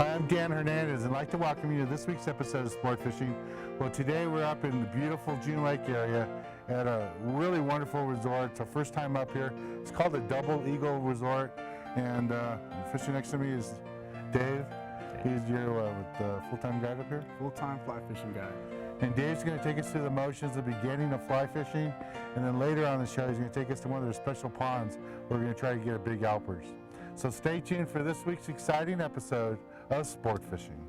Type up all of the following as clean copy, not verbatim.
Hi, I'm Dan Hernandez, and I'd like to welcome you to this week's episode of Sport Fishing. Well, today we're up in the beautiful June Lake area at a really wonderful resort. It's our first time up here. It's called the Double Eagle Resort, and fishing next to me is Dave. He's your full-time guide up here? Full-time fly fishing guide. And Dave's going to take us through the motions of the beginning of fly fishing, and then later on the show he's going to take us to one of their special ponds where we're going to try to get a big Alpers. So stay tuned for this week's exciting episode of Sport Fishing.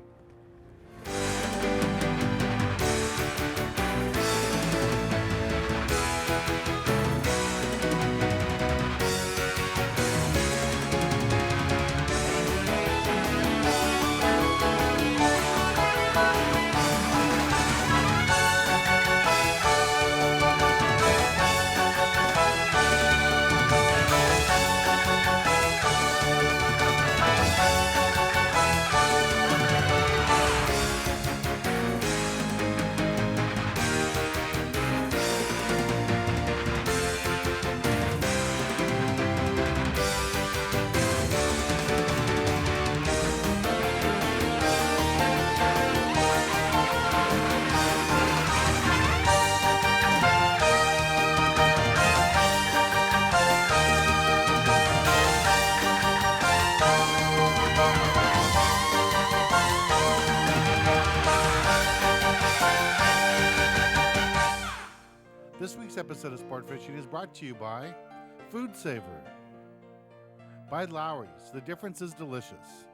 This week's episode of Sport Fishing is brought to you by Food Saver, by Lowry's, the difference is delicious,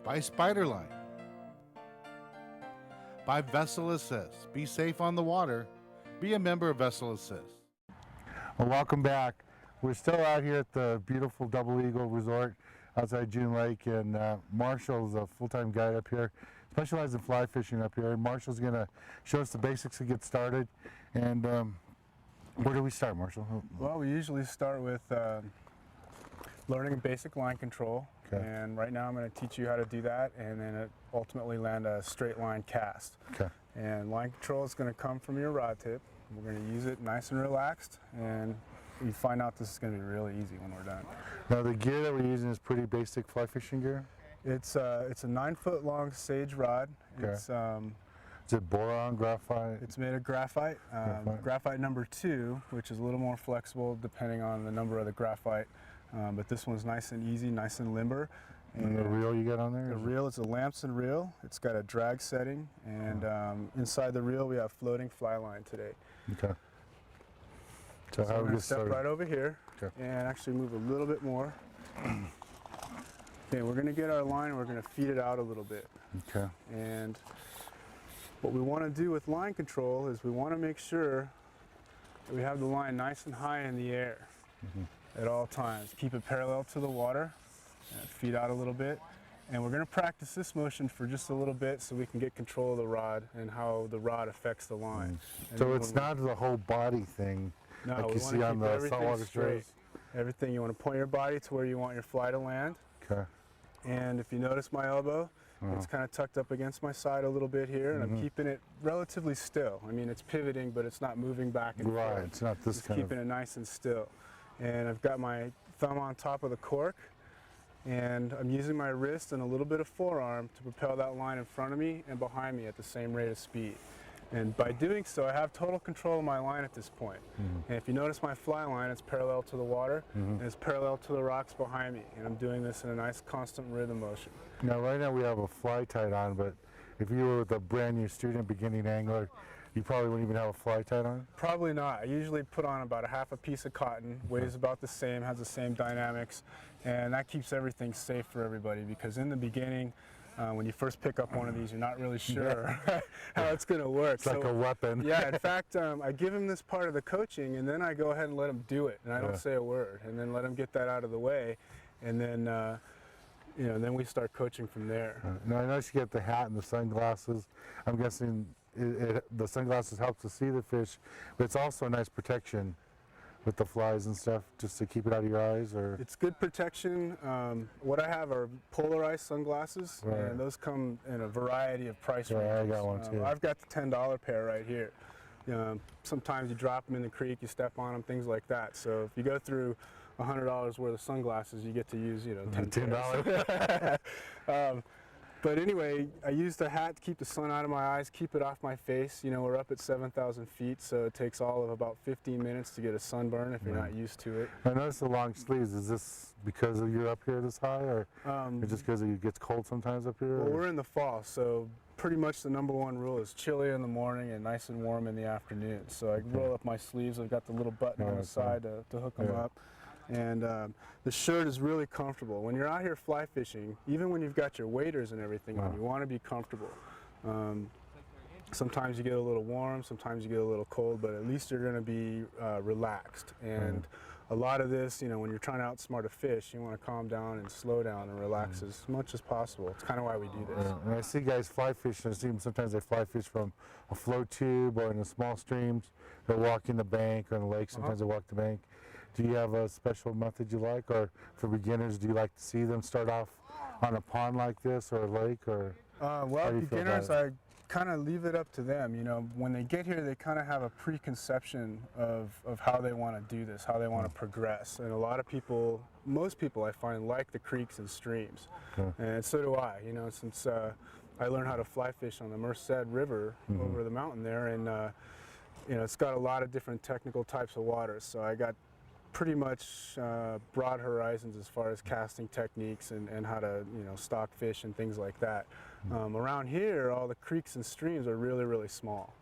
by Spiderline, by Vessel Assist. Be safe on the water. Be a member of Vessel Assist. Well, welcome back. We're still out here at the beautiful Double Eagle Resort outside June Lake, and Marshall's a full-time guide up here. Specialized in fly fishing up here, and Marshall's going to show us the basics to get started. And where do we start, Marshall? Well, we usually start with learning basic line control, Okay. and right now I'm going to teach you how to do that, and then ultimately land a straight line cast. Okay. And line control is going to come from your rod tip. We're going to use it nice and relaxed, and you find out this is going to be really easy when we're done. Now the gear that we're using is pretty basic fly fishing gear? It's a 9-foot long sage rod. Okay. It's Is it boron, graphite? It's made of graphite. Graphite number 2, which is a little more flexible depending on the number of the graphite. But this one's nice and easy, nice and limber. And the reel you got on there? The reel is a Lamson reel. It's got a drag setting, and inside the reel we have floating fly line today. Okay. So how I'm we going get to step started? right over here and actually move a little bit more. Okay, we're going to get our line and we're going to feed it out a little bit. Okay. And what we want to do with line control is we want to make sure that we have the line nice and high in the air at all times. Keep it parallel to the water, and feed out a little bit. And we're going to practice this motion for just a little bit so we can get control of the rod and how the rod affects the line. So it's not the whole body thing like you see on the saltwater shows? Everything, you want to point your body to where you want your fly to land. Okay. And if you notice my elbow, it's kind of tucked up against my side a little bit here, and I'm keeping it relatively still. I mean, it's pivoting, but it's not moving back and forth. Right, it's not this kind of... keeping it nice and still. And I've got my thumb on top of the cork, and I'm using my wrist and a little bit of forearm to propel that line in front of me and behind me at the same rate of speed. And by doing so, I have total control of my line at this point. And if you notice my fly line, it's parallel to the water, and it's parallel to the rocks behind me. And I'm doing this in a nice constant rhythm motion. Now, right now we have a fly tied on, but if you were with a brand new student, beginning angler, you probably wouldn't even have a fly tied on? Probably not. I usually put on about a half a piece of cotton, weighs about the same, has the same dynamics, and that keeps everything safe for everybody, because in the beginning, when you first pick up one of these, you're not really sure how it's going to work. It's like a weapon. Yeah, in fact, I give him this part of the coaching, and then I go ahead and let him do it, and I don't say a word, and then let him get that out of the way, and then then we start coaching from there. Now I noticed you get the hat and the sunglasses. I'm guessing the sunglasses help to see the fish, but it's also a nice protection with the flies and stuff, just to keep it out of your eyes? Or it's good protection. What I have are polarized sunglasses, and those come in a variety of price ranges. I got one too. I've got the $10 pair right here. Sometimes you drop them in the creek, you step on them, things like that. So if you go through $100 worth of sunglasses, you get to use, you know, 10 $10. But anyway, I used a hat to keep the sun out of my eyes, keep it off my face. You know, we're up at 7,000 feet, so it takes all of about 15 minutes to get a sunburn if you're not used to it. I noticed the long sleeves. Is this because you're up here this high, or just because it gets cold sometimes up here? Well, we're in the fall, so pretty much the #1 rule is chilly in the morning and nice and warm in the afternoon. So I roll up my sleeves. I've got the little button on the side to hook them up. And the shirt is really comfortable. When you're out here fly fishing, even when you've got your waders and everything on, you want to be comfortable. Sometimes you get a little warm, sometimes you get a little cold, but at least you're going to be relaxed. And a lot of this, you know, when you're trying to outsmart a fish, you want to calm down and slow down and relax as much as possible. It's kind of why we do this. And I see guys fly fish, and I see them sometimes they fly fish from a float tube or in the small streams. They're walking the bank or in the lake. Sometimes they walk the bank. Do you have a special method you like, or for beginners, do you like to see them start off on a pond like this or a lake, or? Well, beginners, I kind of leave it up to them. You know, when they get here, they kind of have a preconception of how they want to do this, how they want to progress. And a lot of people, most people I find, like the creeks and streams. And so do I, you know, since I learned how to fly fish on the Merced River over the mountain there, and you know, it's got a lot of different technical types of waters. So I got pretty much broad horizons as far as casting techniques and how to, you know, stock fish and things like that. Around here, all the creeks and streams are really, really small.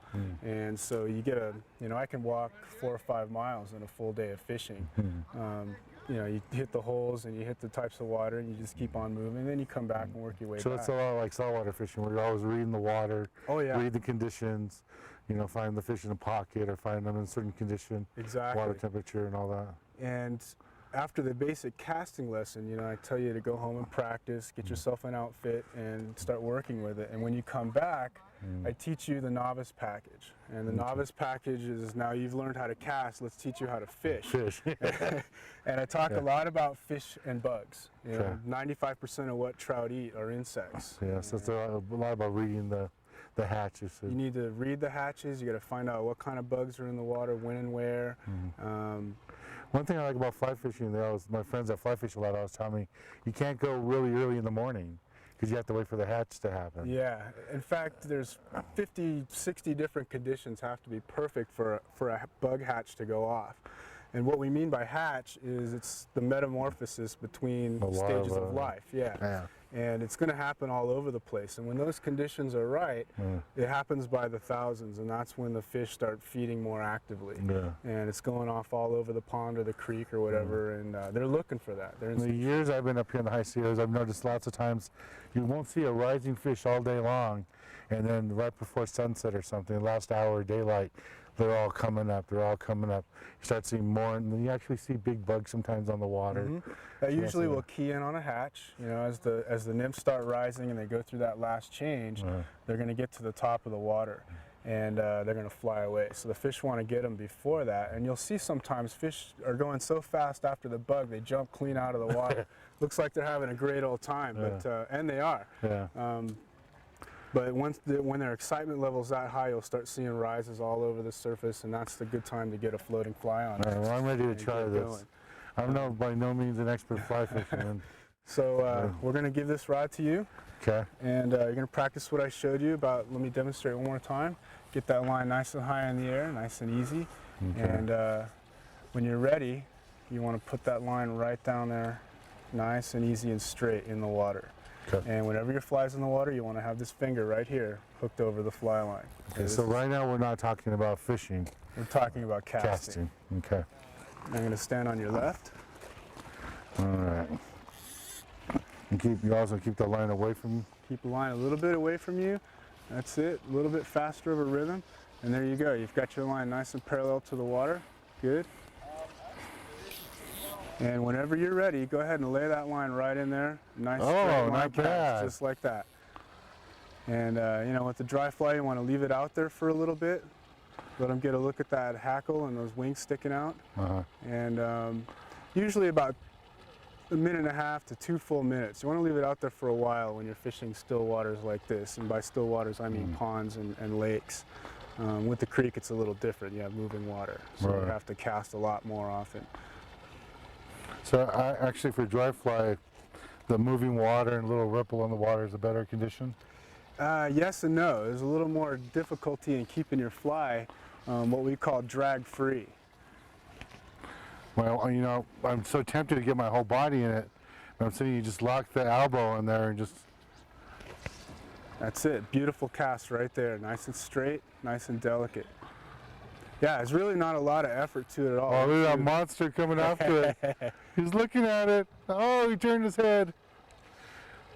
And so you get you know, I can walk 4 or 5 miles in a full day of fishing. You know, you hit the holes and you hit the types of water and you just keep on moving, and then you come back and work your way back. So it's a lot like saltwater fishing, where you're always reading the water, read the conditions, you know, find the fish in a pocket or find them in a certain condition, water temperature and all that. And after the basic casting lesson, you know, I tell you to go home and practice, get yourself an outfit and start working with it. And when you come back, I teach you the novice package. And the novice package is, now you've learned how to cast, let's teach you how to fish. And I talk a lot about fish and bugs. You know, 95% of what trout eat are insects. So it's a lot about reading the hatches. You need to read the hatches. You got to find out what kind of bugs are in the water, when and where. One thing I like about fly fishing, my friends that fly fish a lot always tell me, you can't go really early in the morning because you have to wait for the hatch to happen. Yeah, in fact, there's 50, 60 different conditions have to be perfect for a bug hatch to go off. And what we mean by hatch is it's the metamorphosis between stages of life. And it's going to happen all over the place. And when those conditions are right, it happens by the thousands, and that's when the fish start feeding more actively. And it's going off all over the pond or the creek or whatever, and they're looking for that. In the years I've been up here in the high Sierras, I've noticed lots of times you won't see a rising fish all day long, and then right before sunset or something, last hour of daylight, they're all coming up, You start seeing more, and then you actually see big bugs sometimes on the water. I usually will key in on a hatch. You know, as the nymphs start rising and they go through that last change, they're going to get to the top of the water, and they're going to fly away. So the fish want to get them before that, and you'll see sometimes fish are going so fast after the bug, they jump clean out of the water. Looks like they're having a great old time, but and they are. But when their excitement level's that high, you'll start seeing rises all over the surface, and that's the good time to get a floating fly on. Well, I'm ready to try this. I'm by no means an expert fly fishing. So we're going to give this rod to you. And you're going to practice what I showed you about. Let me demonstrate one more time. Get that line nice and high in the air, nice and easy. And when you're ready, you want to put that line right down there, nice and easy and straight in the water. And whenever your fly's in the water, you want to have this finger right here hooked over the fly line. So right now we're not talking about fishing. We're talking about casting. I'm going to stand on your left. All right. And you also keep the line away from you? Keep the line a little bit away from you. That's it. A little bit faster of a rhythm. And there you go. You've got your line nice and parallel to the water. Good. And whenever you're ready, go ahead and lay that line right in there. Nice straight line cast, just like that. And you know, with the dry fly, you want to leave it out there for a little bit. Let them get a look at that hackle and those wings sticking out. And usually about 1.5 minutes to 2 full minutes. You want to leave it out there for a while when you're fishing still waters like this. And by still waters, I mean ponds and lakes. With the creek, it's a little different. You have moving water, so you have to cast a lot more often. So actually for dry fly, the moving water and little ripple in the water is a better condition? Yes and no. There's a little more difficulty in keeping your fly what we call drag free. Well, you know, I'm so tempted to get my whole body in it. But I'm saying you just lock the elbow in there and just... That's it. Beautiful cast right there. Nice and straight, nice and delicate. Yeah, it's really not a lot of effort to it at all. Oh, look at that monster coming after it. He's looking at it. Oh, he turned his head.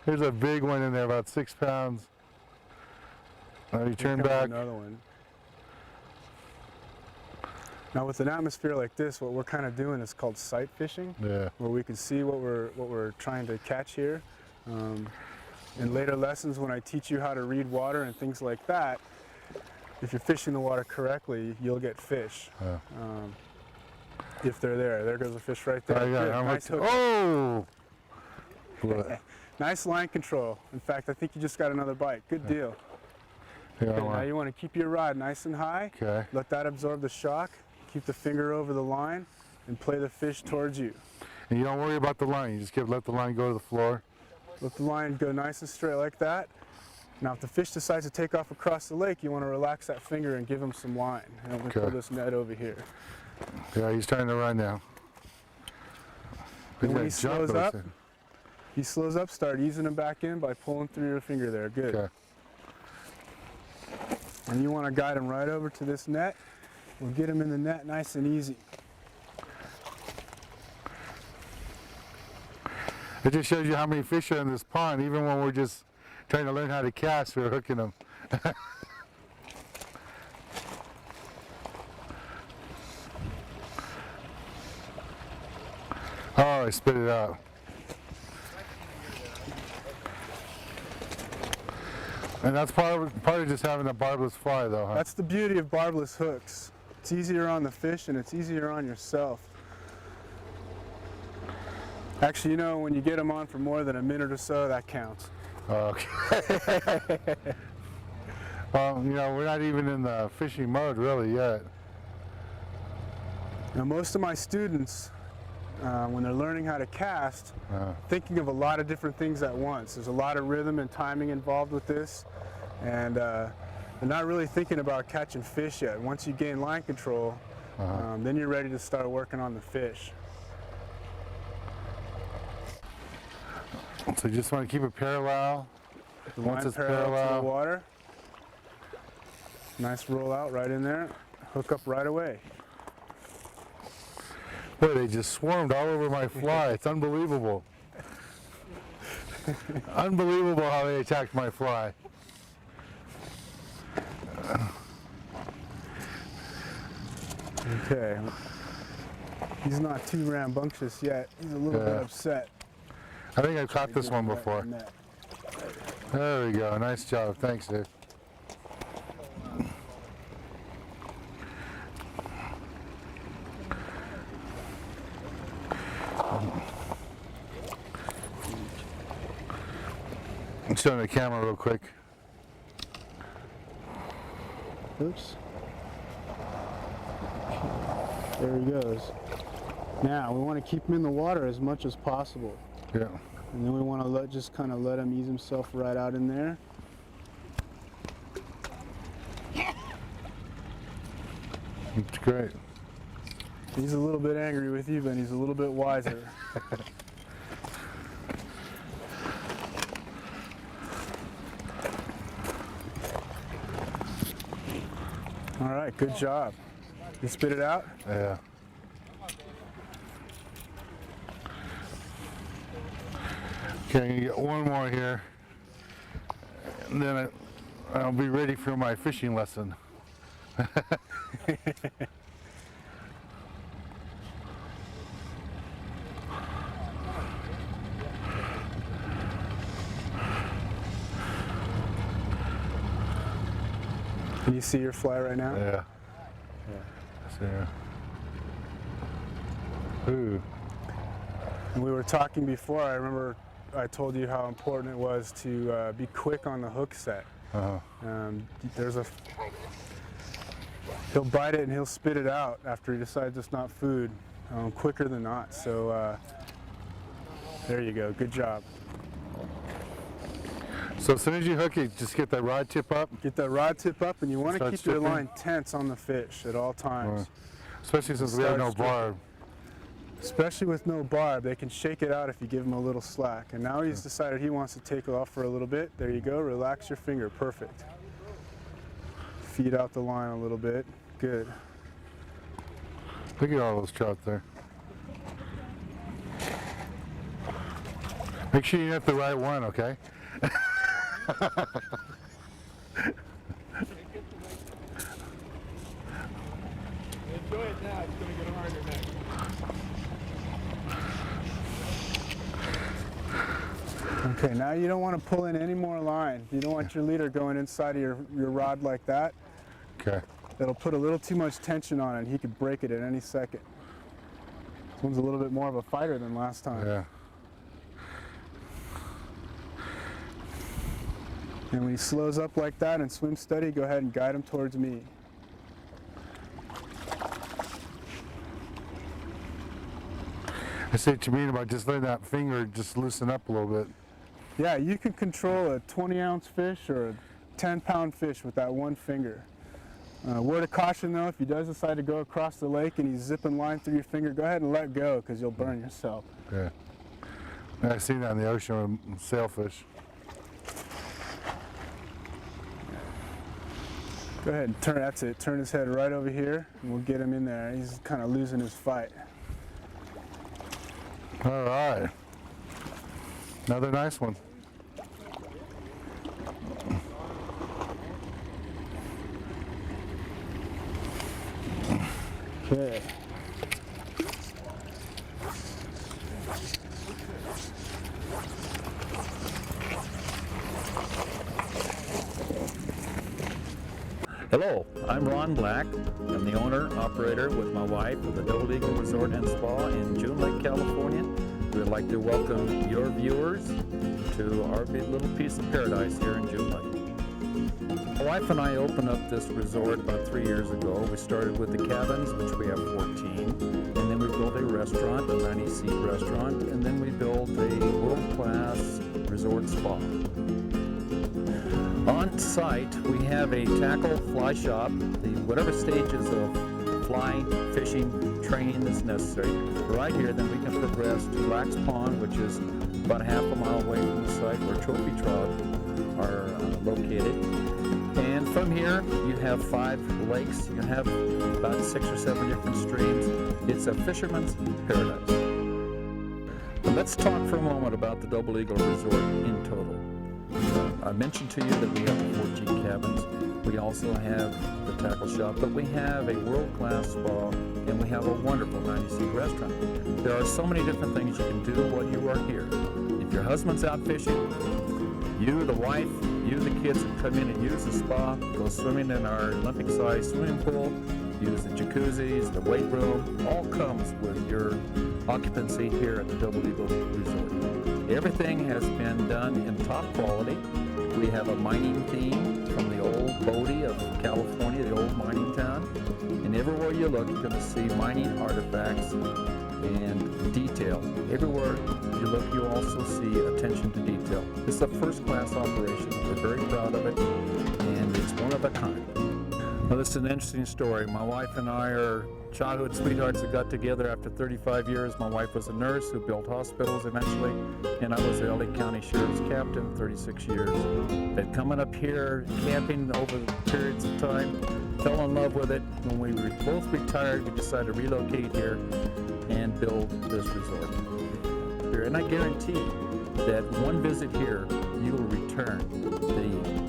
There's a big one in there, about 6 pounds. Now he turned back. Another one. Now with an atmosphere like this, what we're kind of doing is called sight fishing, Yeah. where we can see what we're trying to catch here. In later lessons, when I teach you how to read water and things like that, if you're fishing the water correctly, you'll get fish. If they're there. There goes a fish right there. Good. Nice hook. Oh! Nice line control. In fact, I think you just got another bite. Good deal. Yeah, Okay, now you want to keep your rod nice and high. Okay. Let that absorb the shock. Keep the finger over the line and play the fish towards you. And you don't worry about the line. You just let the line go to the floor. Let the line go nice and straight like that. Now if the fish decides to take off across the lake, you want to relax that finger and give him some line. And I'm going to pull this net over here. Yeah, he's trying to run now. And when he slows up, start easing him back in by pulling through your finger there. Good. Okay. And you want to guide him right over to this net. We'll get him in the net nice and easy. It just shows you how many fish are in this pond. Even when we're just trying to learn how to cast, we're hooking them. Oh, I spit it out. And that's part of just having a barbless fly, though, huh? That's the beauty of barbless hooks. It's easier on the fish and it's easier on yourself. Actually, you know, when you get them on for more than a minute or so, that counts. Okay. Well, you know, we're not even in the fishing mode really yet. Now, most of my students, when they're learning how to cast, thinking of a lot of different things at once. There's a lot of rhythm and timing involved with this, and they're not really thinking about catching fish yet. Once you gain line control, then you're ready to start working on the fish. So you just want to keep it parallel. Once it's parallel to the water, nice roll out right in there, hook up right away. Boy, they just swarmed all over my fly. It's unbelievable. Unbelievable how they attacked my fly. Okay. He's not too rambunctious yet. He's a little bit upset. I think I've caught this one before. There we go. Nice job. Thanks, Dave. I'm showing the camera real quick. Oops. There he goes. Now, we want to keep him in the water as much as possible. Yeah. And then we want to just kind of let him ease himself right out in there. It's great. He's a little bit angry with you, but he's a little bit wiser. All right, good job. You spit it out? Yeah. Okay, I'm gonna get one more here, and then I'll be ready for my fishing lesson. Can you see your fly right now? Yeah. Yeah. Ooh. And we were talking before, I remember I told you how important it was to be quick on the hook set. He'll bite it and he'll spit it out after he decides it's not food, quicker than not. So There you go, good job. So as soon as you hook it, just get that rod tip up. Get that rod tip up, and you want to Start keep your stripping. line tense on the fish at all times. Especially since we have no Start stripping. barb. Especially with no barb, they can shake it out if you give them a little slack. And now he's decided he wants to take off for a little bit. There you go, relax your finger, perfect. Feed out the line a little bit, good. Look at all those trout there. Make sure you hit the right one, okay? Enjoy it now, it's going to get harder next. Okay, now you don't want to pull in any more line. You don't want your leader going inside of your rod like that. Okay. That'll put a little too much tension on it, and he could break it at any second. This one's a little bit more of a fighter than last time. Yeah. And when he slows up like that and swims steady, go ahead and guide him towards me. I see what you mean about just letting that finger just loosen up a little bit. Yeah, you can control a 20-ounce fish or a 10-pound fish with that one finger. Word of caution though, if he does decide to go across the lake and he's zipping line through your finger, go ahead and let go because you'll burn yourself. Yeah. I've seen that in the ocean with sailfish. Go ahead and turn, that's it, turn his head right over here and we'll get him in there. He's kind of losing his fight. All right. Another nice one. Okay. Hello, I'm Ron Black. I'm the owner, operator with my wife of the Doulbe Resort and Spa in June Lake, California. We'd like to welcome your viewers to our big little piece of paradise here in June Lake. My wife and I opened up this resort about 3 years ago. We started with the cabins, which we have 14, and then we built a restaurant, a 90-seat restaurant, and then we built a world-class resort spa. On site, we have a tackle fly shop, whatever stages of fly fishing training is necessary. Right here, then we can progress to Lax Pond, which is about a half a mile away from the site where trophy trout are located. And from here, you have 5 lakes. You have about 6 or 7 different streams. It's a fisherman's paradise. But let's talk for a moment about the Double Eagle Resort in total. I mentioned to you that we have 14 cabins. We also have the tackle shop, but we have a world-class spa, and we have a wonderful 90-seat restaurant. There are so many different things you can do while you are here. If your husband's out fishing, you, the wife, you, the kids can come in and use the spa, go swimming in our Olympic-sized swimming pool, use the jacuzzis, the weight room, all comes with your occupancy here at the Double Eagle Resort. Everything has been done in top quality. We have a mining theme from the old Bodie of California, the old mining town. And everywhere you look, you're going to see mining artifacts and detail. Everywhere you look, you also see attention to detail. It's a first-class operation. We're very proud of it, and it's one of a kind. Well, this is an interesting story. My wife and I are childhood sweethearts that got together after 35 years. My wife was a nurse who built hospitals eventually, and I was the LA County Sheriff's Captain, 36 years. Been coming up here, camping over periods of time, fell in love with it. When we were both retired, we decided to relocate here and build this resort. And I guarantee that one visit here, you will return.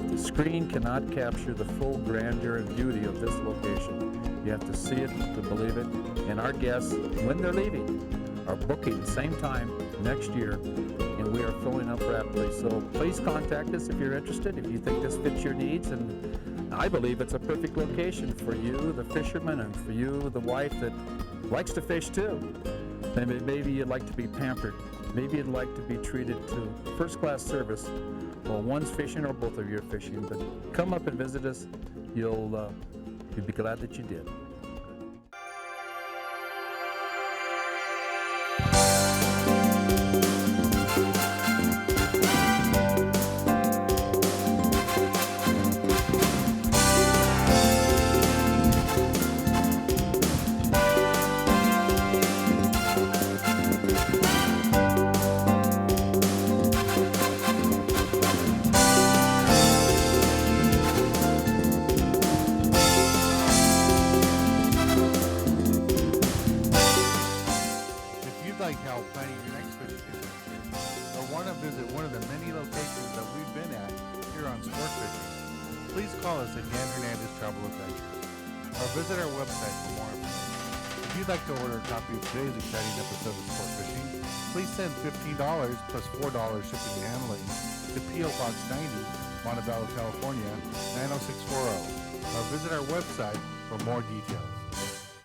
The screen cannot capture the full grandeur and beauty of this location. You have to see it to believe it. And our guests, when they're leaving, are booking the same time next year, and we are filling up rapidly. So please contact us if you're interested, if you think this fits your needs. And I believe it's a perfect location for you, the fisherman, and for you, the wife that likes to fish too. Maybe you'd like to be pampered. Maybe you'd like to be treated to first-class service. Well, one's fishing or both of you are fishing, but come up and visit us. You'll be glad that you did. you'd like help planning your next fishing adventure, or want to visit one of the many locations that we've been at here on Sport Fishing, please call us at Yan Hernandez Travel Adventures, or visit our website for more information. If you'd like to order a copy of today's exciting episode of Sport Fishing, please send $15 plus $4 shipping and handling to P.O. Box 90, Montebello, California, 90640, or visit our website for more details.